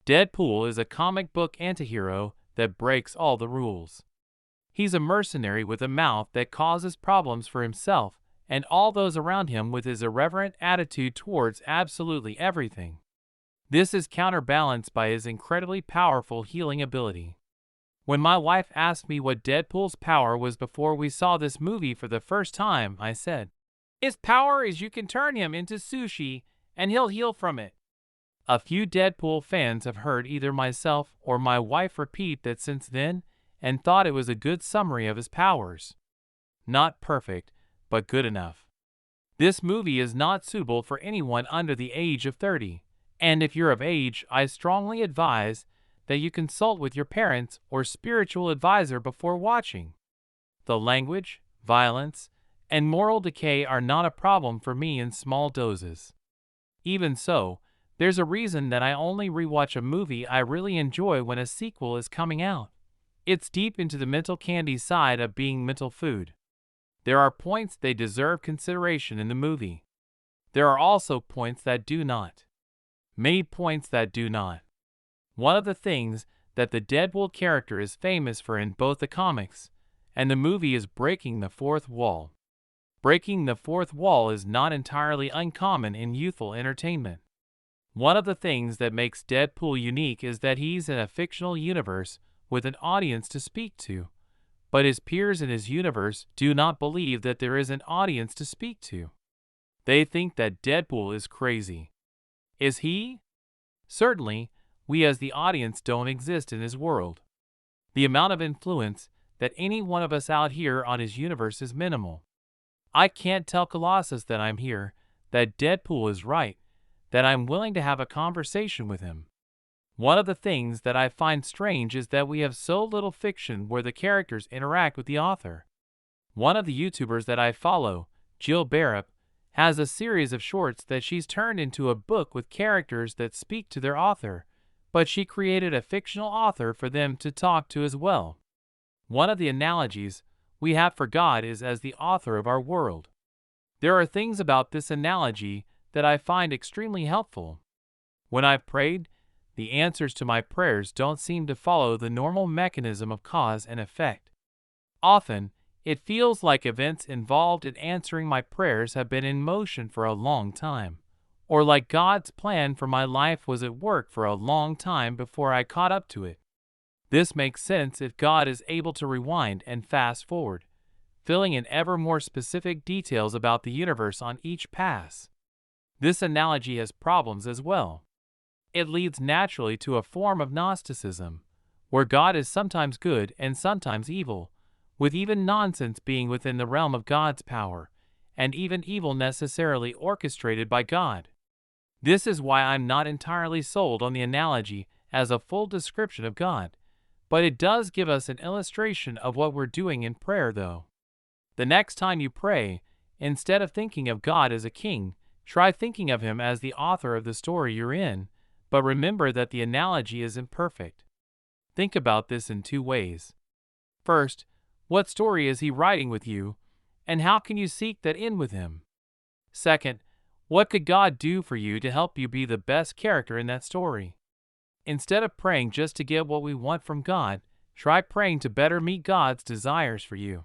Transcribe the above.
Deadpool is a comic book antihero that breaks all the rules. He's a mercenary with a mouth that causes problems for himself and all those around him with his irreverent attitude towards absolutely everything. This is counterbalanced by his incredibly powerful healing ability. When my wife asked me what Deadpool's power was before we saw this movie for the first time, I said, "His power is you can turn him into sushi and he'll heal from it." A few Deadpool fans have heard either myself or my wife repeat that since then and thought it was a good summary of his powers. Not perfect, but good enough. This movie is not suitable for anyone under the age of 30, and if you're of age, I strongly advise that you consult with your parents or spiritual advisor before watching. The language, violence, and moral decay are not a problem for me in small doses. Even so, there's a reason that I only rewatch a movie I really enjoy when a sequel is coming out. It's deep into the mental candy side of being mental food. There are points they deserve consideration in the movie. There are also points that do not. Many points that do not. One of the things that the Deadpool character is famous for in both the comics and the movie is breaking the fourth wall. Breaking the fourth wall is not entirely uncommon in youthful entertainment. One of the things that makes Deadpool unique is that he's in a fictional universe with an audience to speak to, but his peers in his universe do not believe that there is an audience to speak to. They think that Deadpool is crazy. Is he? Certainly, we as the audience don't exist in his world. The amount of influence that any one of us out here on his universe is minimal. I can't tell Colossus that I'm here, that Deadpool is right, that I'm willing to have a conversation with him. One of the things that I find strange is that we have so little fiction where the characters interact with the author. One of the YouTubers that I follow, Jill Barrett, has a series of shorts that she's turned into a book with characters that speak to their author, but she created a fictional author for them to talk to as well. One of the analogies we have for God is as the author of our world. There are things about this analogy that I find extremely helpful. When I've prayed, the answers to my prayers don't seem to follow the normal mechanism of cause and effect. Often, it feels like events involved in answering my prayers have been in motion for a long time, or like God's plan for my life was at work for a long time before I caught up to it. This makes sense if God is able to rewind and fast forward, filling in ever more specific details about the universe on each pass. This analogy has problems as well. It leads naturally to a form of Gnosticism, where God is sometimes good and sometimes evil, with even nonsense being within the realm of God's power, and even evil necessarily orchestrated by God. This is why I'm not entirely sold on the analogy as a full description of God, but it does give us an illustration of what we're doing in prayer though. The next time you pray, instead of thinking of God as a king, try thinking of him as the author of the story you're in, but remember that the analogy is imperfect. Think about this in two ways. First, what story is he writing with you, and how can you seek that in with him? Second, what could God do for you to help you be the best character in that story? Instead of praying just to get what we want from God, try praying to better meet God's desires for you.